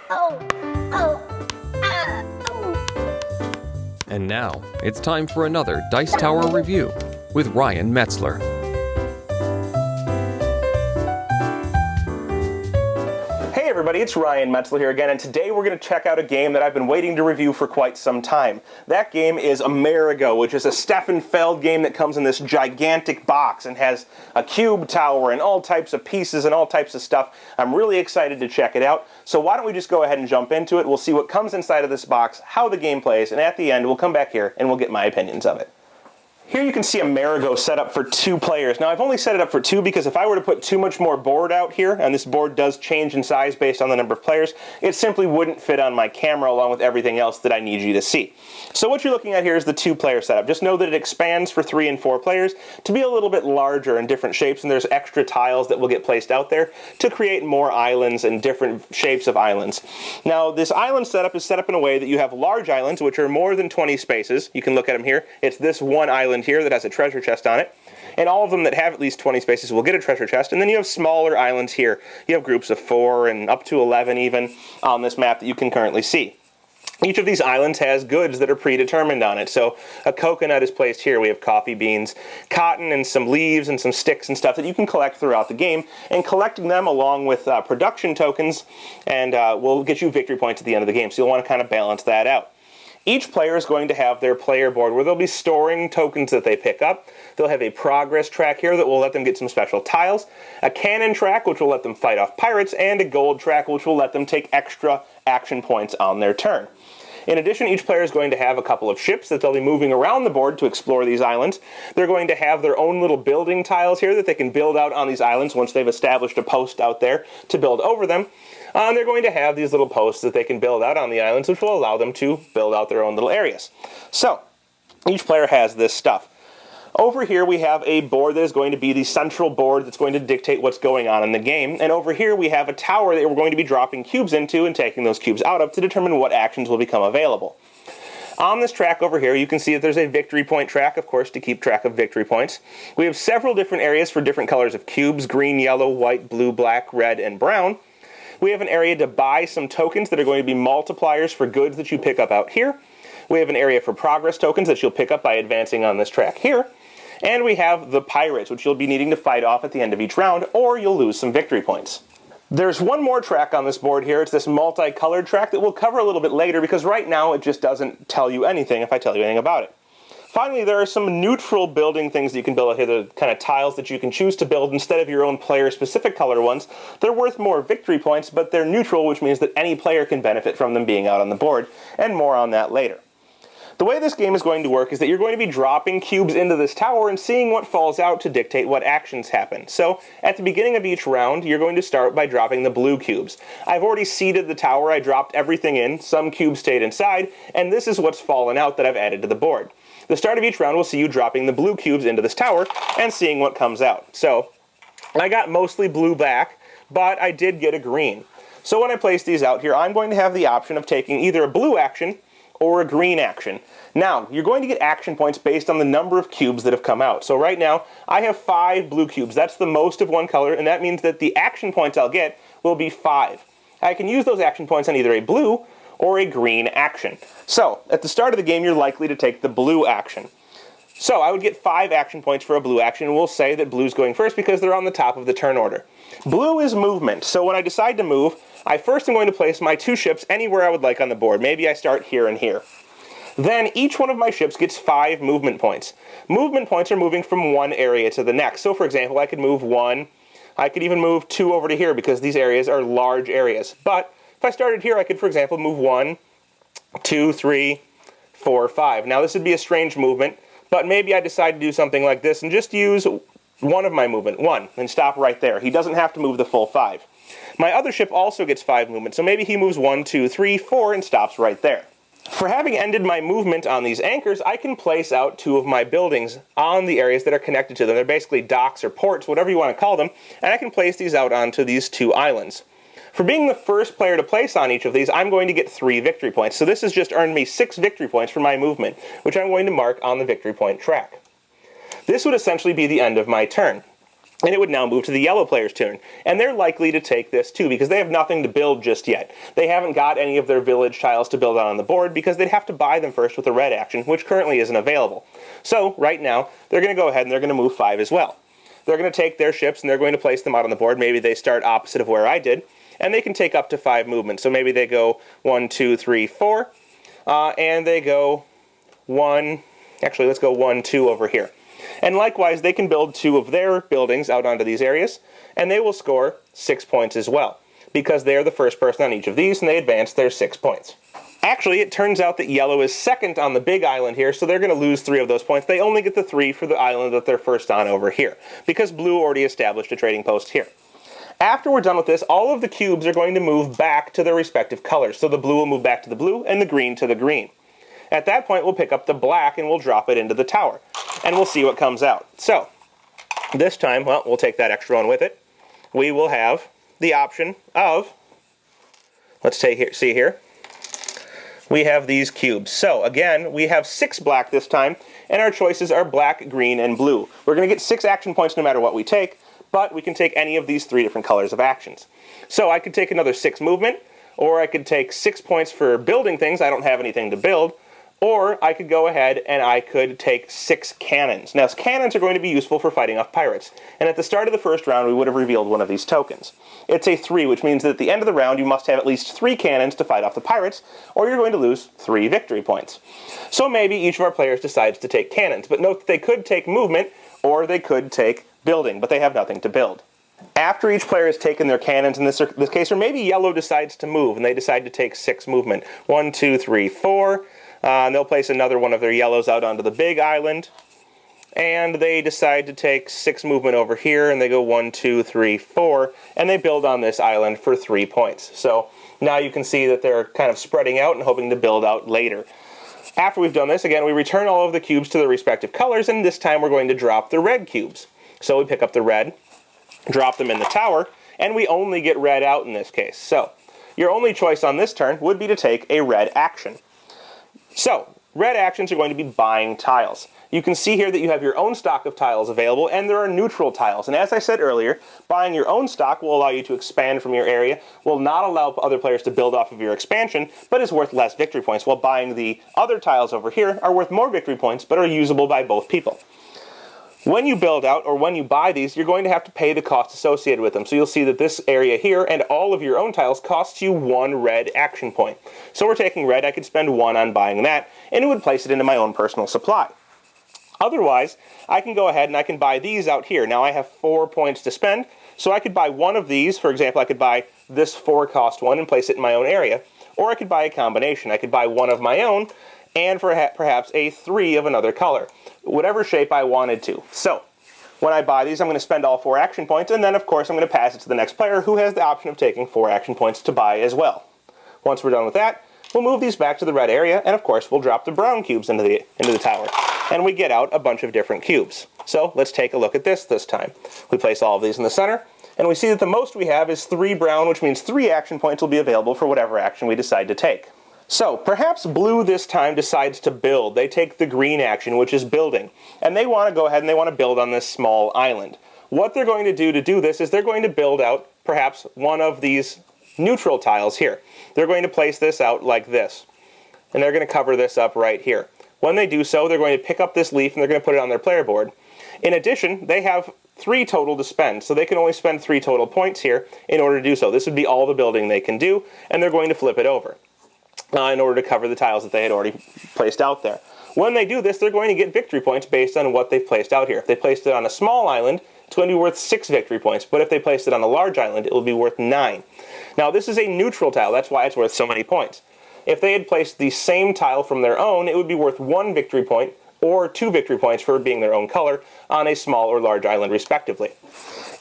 And now, it's time for another Dice Tower review with Ryan Metzler. Hey everybody, it's Ryan Metzler here again, and today we're going to check out a game that I've been waiting to review for quite some time. That game is Amerigo, which is a Stefan Feld game that comes in this gigantic box and has a cube tower and all types of pieces and all types of stuff. I'm really excited to check it out, so why don't we just go ahead and jump into it. We'll see what comes inside of this box, how the game plays, and at the end we'll come back here and we'll get my opinions of it. Here you can see Amerigo set up for 2 players. Now I've only set it up for 2 because if I were to put too much more board out here, and this board does change in size based on the number of players, it simply wouldn't fit on my camera along with everything else that I need you to see. So what you're looking at here is the 2-player setup. Just know that it expands for 3 and 4 players to be a little bit larger in different shapes, and there's extra tiles that will get placed out there to create more islands and different shapes of islands. Now this island setup is set up in a way that you have large islands, which are more than 20 spaces. You can look at them here. It's this one island here that has a treasure chest on it, and all of them that have at least 20 spaces will get a treasure chest. And then you have smaller islands here. You have groups of 4 and up to 11 even on this map that you can currently see. Each of these islands has goods that are predetermined on it. So a coconut is placed here. We have coffee beans, cotton, and some leaves and some sticks and stuff that you can collect throughout the game. And collecting them along with production tokens and will get you victory points at the end of the game. So you'll want to kind of balance that out. Each player is going to have their player board where they'll be storing tokens that they pick up. They'll have a progress track here that will let them get some special tiles, a cannon track which will let them fight off pirates, and a gold track which will let them take extra action points on their turn. In addition, each player is going to have a couple of ships that they'll be moving around the board to explore these islands. They're going to have their own little building tiles here that they can build out on these islands once they've established a post out there to build over them. And they're going to have these little posts that they can build out on the islands, which will allow them to build out their own little areas. So, each player has this stuff. Over here we have a board that is going to be the central board that's going to dictate what's going on in the game. And over here we have a tower that we're going to be dropping cubes into and taking those cubes out of to determine what actions will become available. On this track over here, you can see that there's a victory point track, of course, to keep track of victory points. We have several different areas for different colors of cubes: green, yellow, white, blue, black, red, and brown. We have an area to buy some tokens that are going to be multipliers for goods that you pick up out here. We have an area for progress tokens that you'll pick up by advancing on this track here. And we have the pirates, which you'll be needing to fight off at the end of each round, or you'll lose some victory points. There's one more track on this board here. It's this multicolored track that we'll cover a little bit later, because right now it just doesn't tell you anything if I tell you anything about it. Finally, there are some neutral building things that you can build out here. The kind of tiles that you can choose to build instead of your own player-specific color ones. They're worth more victory points, but they're neutral, which means that any player can benefit from them being out on the board, and more on that later. The way this game is going to work is that you're going to be dropping cubes into this tower and seeing what falls out to dictate what actions happen. So, at the beginning of each round, you're going to start by dropping the blue cubes. I've already seeded the tower, I dropped everything in, some cubes stayed inside, and this is what's fallen out that I've added to the board. The start of each round will see you dropping the blue cubes into this tower and seeing what comes out. So, I got mostly blue back, but I did get a green. So when I place these out here, I'm going to have the option of taking either a blue action or a green action. Now, you're going to get action points based on the number of cubes that have come out. So right now, I have 5 blue cubes. That's the most of one color, and that means that the action points I'll get will be 5. I can use those action points on either a blue or a green action. So, at the start of the game, you're likely to take the blue action. So, I would get 5 action points for a blue action, and we'll say that blue's going first because they're on the top of the turn order. Blue is movement, so when I decide to move, I first am going to place my 2 ships anywhere I would like on the board. Maybe I start here and here. Then, each one of my ships gets 5 movement points. Movement points are moving from one area to the next. So, for example, I could move 1, I could even move 2 over to here because these areas are large areas. But, if I started here, I could, for example, move 1, 2, 3, 4, 5. Now, this would be a strange movement, but maybe I decide to do something like this and just use one of my movement, 1, and stop right there. He doesn't have to move the full 5. My other ship also gets 5 movement, so maybe he moves 1, 2, 3, 4, and stops right there. For having ended my movement on these anchors, I can place out 2 of my buildings on the areas that are connected to them. They're basically docks or ports, whatever you want to call them, and I can place these out onto these 2 islands. For being the first player to place on each of these, I'm going to get 3 victory points. So this has just earned me 6 victory points for my movement, which I'm going to mark on the victory point track. This would essentially be the end of my turn. And it would now move to the yellow player's turn. And they're likely to take this too, because they have nothing to build just yet. They haven't got any of their village tiles to build on the board, because they'd have to buy them first with a red action, which currently isn't available. So, right now, they're going to go ahead and they're going to move 5 as well. They're going to take their ships and they're going to place them out on the board. Maybe they start opposite of where I did. And they can take up to 5 movements. So maybe they go 1, 2, 3, 4. And they go 1... Actually, let's go 1, 2 over here. And likewise, they can build 2 of their buildings out onto these areas, and they will score 6 points as well, because they are the first person on each of these, and they advance their 6 points. Actually, it turns out that yellow is second on the big island here, so they're going to lose 3 of those points. They only get the 3 for the island that they're first on over here, because blue already established a trading post here. After we're done with this, all of the cubes are going to move back to their respective colors. So the blue will move back to the blue, and the green to the green. At that point, we'll pick up the black and we'll drop it into the tower. And we'll see what comes out. So, this time, well, we'll take that extra one with it. We will have the option of, let's see here. We have these cubes. So, again, we have 6 black this time, and our choices are black, green, and blue. We're going to get 6 action points no matter what we take, but we can take any of these 3 different colors of actions. So, I could take another 6 movement, or I could take 6 points for building things. I don't have anything to build. Or I could go ahead and I could take 6 cannons. Now, cannons are going to be useful for fighting off pirates. And at the start of the first round, we would have revealed one of these tokens. It's a 3, which means that at the end of the round, you must have at least 3 cannons to fight off the pirates, or you're going to lose 3 victory points. So maybe each of our players decides to take cannons. But note that they could take movement, or they could take building, but they have nothing to build. After each player has taken their cannons in this case, or maybe yellow decides to move, and they decide to take 6 movement. 1, 2, 3, 4... and they'll place another one of their yellows out onto the big island. And they decide to take 6 movement over here, and they go 1, 2, 3, 4, and they build on this island for 3 points. So now you can see that they're kind of spreading out and hoping to build out later. After we've done this, again, we return all of the cubes to their respective colors, and this time we're going to drop the red cubes. So we pick up the red, drop them in the tower, and we only get red out in this case. So your only choice on this turn would be to take a red action. So, red actions are going to be buying tiles. You can see here that you have your own stock of tiles available, and there are neutral tiles. And as I said earlier, buying your own stock will allow you to expand from your area, will not allow other players to build off of your expansion, but is worth less victory points, while buying the other tiles over here are worth more victory points, but are usable by both people. When you build out, or when you buy these, you're going to have to pay the cost associated with them. So you'll see that this area here, and all of your own tiles, costs you 1 red action point. So we're taking red, I could spend 1 on buying that, and it would place it into my own personal supply. Otherwise, I can go ahead and I can buy these out here. Now I have 4 points to spend, so I could buy one of these. For example, I could buy this 4-cost one and place it in my own area. Or I could buy a combination. I could buy one of my own, and perhaps a 3 of another color. Whatever shape I wanted to. So, when I buy these, I'm going to spend all 4 action points, and then, of course, I'm going to pass it to the next player, who has the option of taking 4 action points to buy as well. Once we're done with that, we'll move these back to the red area, and, of course, we'll drop the brown cubes into the tower. And we get out a bunch of different cubes. So, let's take a look at this time. We place all of these in the center, and we see that the most we have is 3 brown, which means 3 action points will be available for whatever action we decide to take. So, perhaps blue this time decides to build. They take the green action, which is building. And they want to go ahead and they want to build on this small island. What they're going to do this is they're going to build out perhaps one of these neutral tiles here. They're going to place this out like this. And they're going to cover this up right here. When they do so, they're going to pick up this leaf and they're going to put it on their player board. In addition, they have 3 total to spend, so they can only spend 3 total points here in order to do so. This would be all the building they can do, and they're going to flip it over. In order to cover the tiles that they had already placed out there. When they do this, they're going to get victory points based on what they've placed out here. If they placed it on a small island, it's going to be worth 6 victory points, but if they placed it on a large island, it will be worth 9. Now, this is a neutral tile, that's why it's worth so many points. If they had placed the same tile from their own, it would be worth 1 victory point, or 2 victory points for being their own color, on a small or large island, respectively.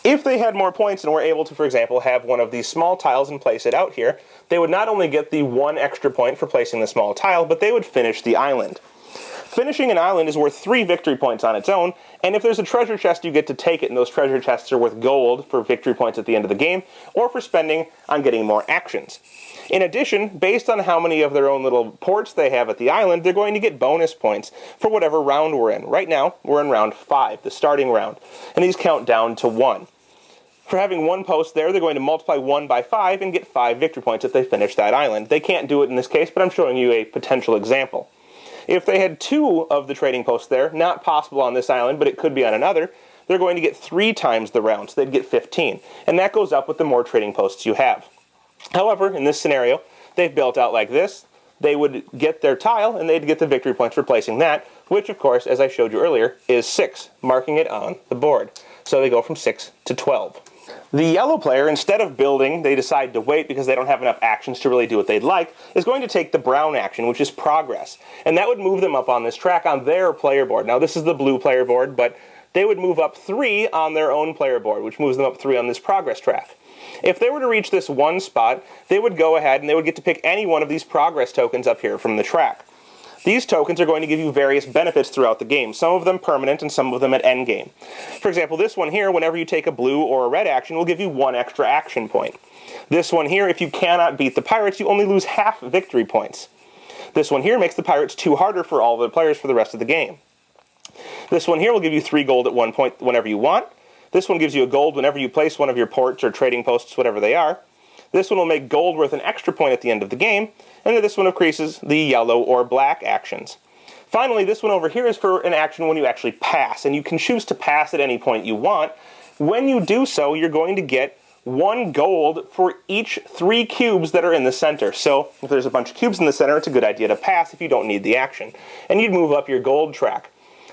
If they had more points and were able to, for example, have one of these small tiles and place it out here, they would not only get the 1 extra point for placing the small tile, but they would finish the island. Finishing an island is worth 3 victory points on its own, and if there's a treasure chest, you get to take it, and those treasure chests are worth gold for victory points at the end of the game, or for spending on getting more actions. In addition, based on how many of their own little ports they have at the island, they're going to get bonus points for whatever round we're in. Right now, we're in round 5, the starting round, and these count down to 1. For having 1 post there, they're going to multiply 1 by 5 and get 5 victory points if they finish that island. They can't do it in this case, but I'm showing you a potential example. If they had 2 of the trading posts there, not possible on this island, but it could be on another, they're going to get 3 times the round, so they'd get 15. And that goes up with the more trading posts you have. However, in this scenario, they've built out like this. They would get their tile, and they'd get the victory points for placing that, which, of course, as I showed you earlier, is 6, marking it on the board. So they go from 6 to 12. The yellow player, instead of building, they decide to wait because they don't have enough actions to really do what they'd like, is going to take the brown action, which is progress. And that would move them up on this track on their player board. Now, this is the blue player board, but they would move up 3 on their own player board, which moves them up 3 on this progress track. If they were to reach this 1 spot, they would go ahead and they would get to pick any one of these progress tokens up here from the track. These tokens are going to give you various benefits throughout the game, some of them permanent and some of them at endgame. For example, this one here, whenever you take a blue or a red action, will give you 1 extra action point. This one here, if you cannot beat the pirates, you only lose half victory points. This one here makes the pirates 2 harder for all the players for the rest of the game. This one here will give you 3 gold at 1 point whenever you want. This one gives you a gold whenever you place one of your ports or trading posts, whatever they are. This one will make gold worth an extra point at the end of the game, and then this one increases the yellow or black actions. Finally, this one over here is for an action when you actually pass, and you can choose to pass at any point you want. When you do so, you're going to get 1 gold for each 3 cubes that are in the center. So if there's a bunch of cubes in the center, it's a good idea to pass if you don't need the action. And you'd move up your gold track.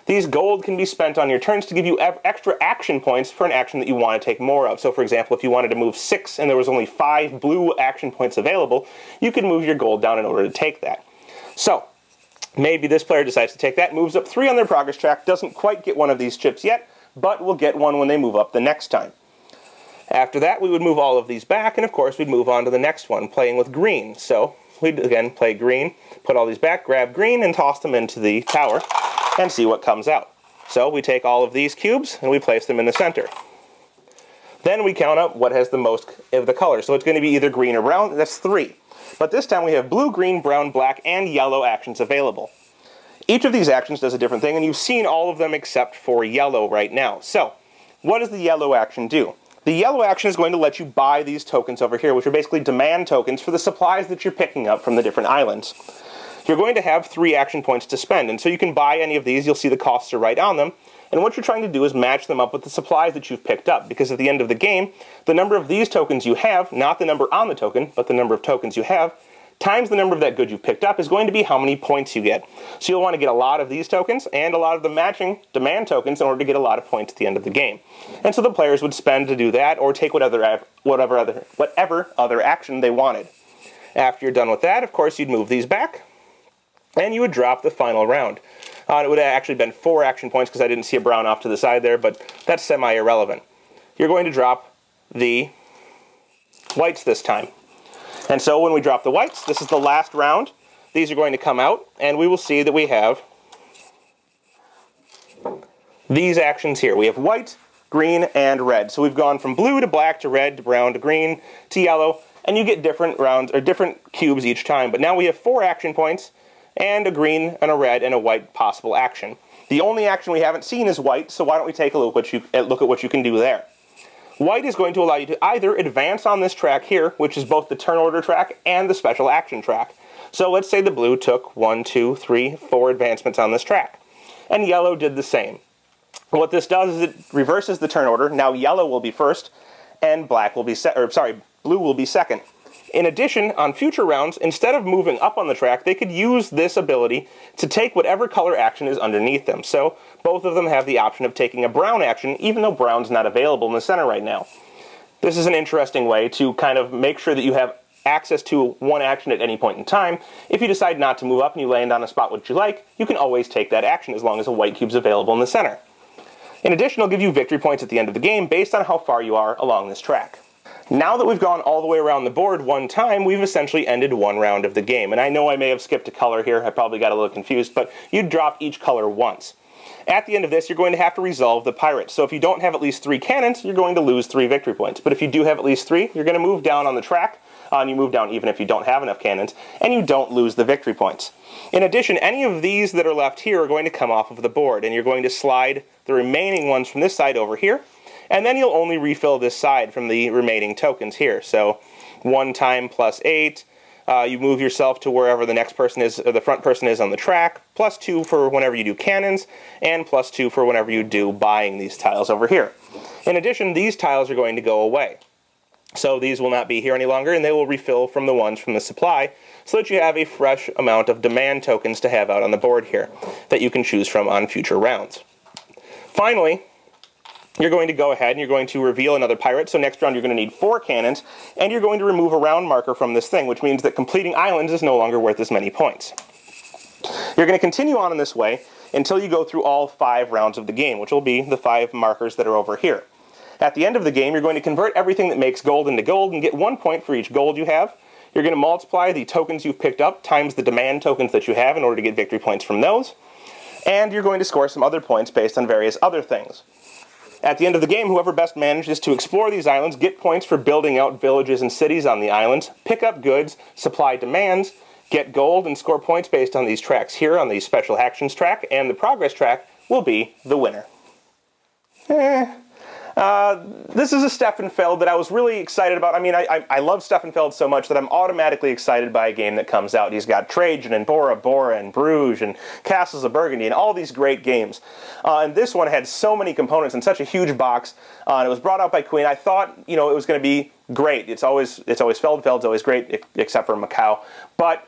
These gold can be spent on your turns to give you extra action points for an action that you want to take more of. So for example, if you wanted to move 6 and there was only 5 blue action points available, you could move your gold down in order to take that. So maybe this player decides to take that, moves up 3 on their progress track, doesn't quite get one of these chips yet, but will get one when they move up the next time. After that, we would move all of these back, and of course we'd move on to the next one, playing with green. So we'd again play green, put all these back, grab green, and toss them into the tower, and see what comes out. So we take all of these cubes and we place them in the center. Then we count up what has the most of the colors. So it's going to be either green or brown. That's 3. But this time we have blue, green, brown, black, and yellow actions available. Each of these actions does a different thing, and you've seen all of them except for yellow right now. So what does the yellow action do? The yellow action is going to let you buy these tokens over here, which are basically demand tokens for the supplies that you're picking up from the different islands. You're going to have 3 action points to spend, and so you can buy any of these. You'll see the costs are right on them, and what you're trying to do is match them up with the supplies that you've picked up, because at the end of the game, the number of these tokens you have, not the number on the token, but the number of tokens you have, times the number of that good you've picked up is going to be how many points you get. So you'll want to get a lot of these tokens and a lot of the matching demand tokens in order to get a lot of points at the end of the game. And so the players would spend to do that, or take whatever other action they wanted. After you're done with that, of course, you'd move these back, and you would drop the final round. It would have actually been 4 action points because I didn't see a brown off to the side there, but that's semi-irrelevant. You're going to drop the whites this time. And so when we drop the whites, this is the last round. These are going to come out, and we will see that we have these actions here. We have white, green, and red. So we've gone from blue to black to red to brown to green to yellow, and you get different rounds or different cubes each time. But now we have 4 action points, and a green, and a red, and a white possible action. The only action we haven't seen is white, so why don't we take a look at what you can do there. White is going to allow you to either advance on this track here, which is both the turn order track and the special action track. So let's say the blue took 1, 2, 3, 4 advancements on this track, and yellow did the same. What this does is it reverses the turn order. Now yellow will be first, and blue will be second. In addition, on future rounds, instead of moving up on the track, they could use this ability to take whatever color action is underneath them. So both of them have the option of taking a brown action, even though brown's not available in the center right now. This is an interesting way to kind of make sure that you have access to one action at any point in time. If you decide not to move up and you land on a spot which you like, you can always take that action as long as a white cube's available in the center. In addition, it'll give you victory points at the end of the game based on how far you are along this track. Now that we've gone all the way around the board one time, we've essentially ended one round of the game. And I know I may have skipped a color here, I probably got a little confused, but you drop each color once. At the end of this, you're going to have to resolve the pirates. So if you don't have at least 3 cannons, you're going to lose 3 victory points. But if you do have at least 3, you're going to move down on the track, and you move down even if you don't have enough cannons, and you don't lose the victory points. In addition, any of these that are left here are going to come off of the board, and you're going to slide the remaining ones from this side over here, and then you'll only refill this side from the remaining tokens here. So 1 time plus 8, you move yourself to wherever the next person is, or the front person is on the track, plus 2 for whenever you do cannons, and plus 2 for whenever you do buying these tiles over here. In addition, these tiles are going to go away. So these will not be here any longer, and they will refill from the ones from the supply, so that you have a fresh amount of demand tokens to have out on the board here that you can choose from on future rounds. Finally, you're going to go ahead and you're going to reveal another pirate. So next round you're going to need 4 cannons, and you're going to remove a round marker from this thing, which means that completing islands is no longer worth as many points. You're going to continue on in this way until you go through all 5 rounds of the game, which will be the 5 markers that are over here. At the end of the game, you're going to convert everything that makes gold into gold and get 1 point for each gold you have. You're going to multiply the tokens you've picked up times the demand tokens that you have in order to get victory points from those. And you're going to score some other points based on various other things. At the end of the game, whoever best manages to explore these islands get points for building out villages and cities on the islands, pick up goods, supply demands, get gold, and score points based on these tracks here on the special actions track, and the progress track will be the winner. This is a Stefan Feld that I was really excited about. I mean, I love Stefan Feld so much that I'm automatically excited by a game that comes out. He's got Trajan and Bora Bora and Bruges and Castles of Burgundy and all these great games. And this one had so many components in such a huge box, and it was brought out by Queen. I thought, it was going to be great. It's always Feld's always great, except for Macau. But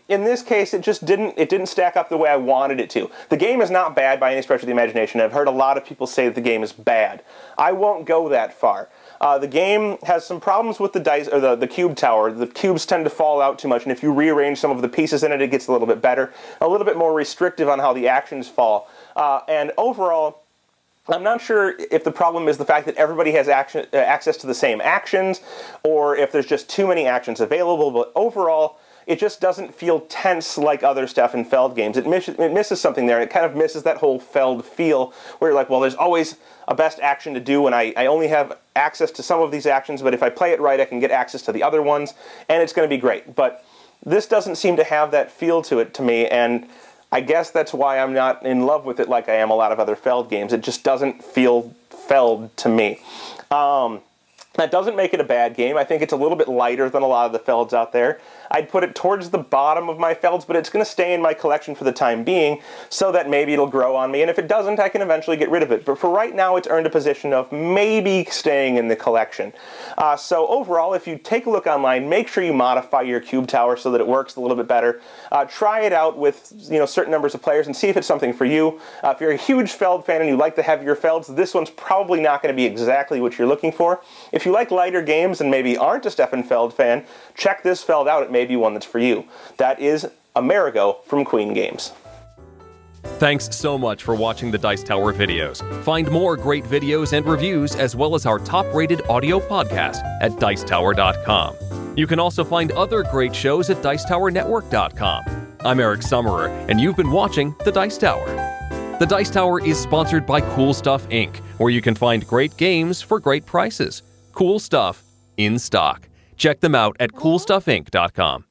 in this case, it didn't stack up the way I wanted it to. The game is not bad by any stretch of the imagination. I've heard a lot of people say that the game is bad. I won't go that far. The game has some problems with the dice, or the cube tower. The cubes tend to fall out too much, and if you rearrange some of the pieces in it, it gets a little bit better. A little bit more restrictive on how the actions fall. And overall, I'm not sure if the problem is the fact that everybody has access to the same actions, or if there's just too many actions available, but overall, it just doesn't feel tense like other Stefan Feld games. It misses something there. It kind of misses that whole Feld feel, where you're like, well, there's always a best action to do, and I only have access to some of these actions, but if I play it right, I can get access to the other ones, and it's going to be great. But this doesn't seem to have that feel to it to me, and I guess that's why I'm not in love with it like I am a lot of other Feld games. It just doesn't feel Feld to me. That doesn't make it a bad game. I think it's a little bit lighter than a lot of the Felds out there. I'd put it towards the bottom of my Felds, but it's going to stay in my collection for the time being, so that maybe it'll grow on me, and if it doesn't, I can eventually get rid of it. But for right now, it's earned a position of maybe staying in the collection. So overall, if you take a look online, make sure you modify your cube tower so that it works a little bit better. Try it out with certain numbers of players and see if it's something for you. If you're a huge Feld fan and you like the heavier Felds, this one's probably not going to be exactly what you're looking for. If you like lighter games and maybe aren't a Stefan Feld fan, check this Feld out. It may be one that's for you. That is Amerigo from Queen Games. Thanks so much for watching the Dice Tower videos. Find more great videos and reviews, as well as our top-rated audio podcast at Dicetower.com. You can also find other great shows at Dicetowernetwork.com. I'm Eric Summerer, and you've been watching The Dice Tower. The Dice Tower is sponsored by Cool Stuff Inc., where you can find great games for great prices. Cool stuff in stock. Check them out at CoolStuffInc.com.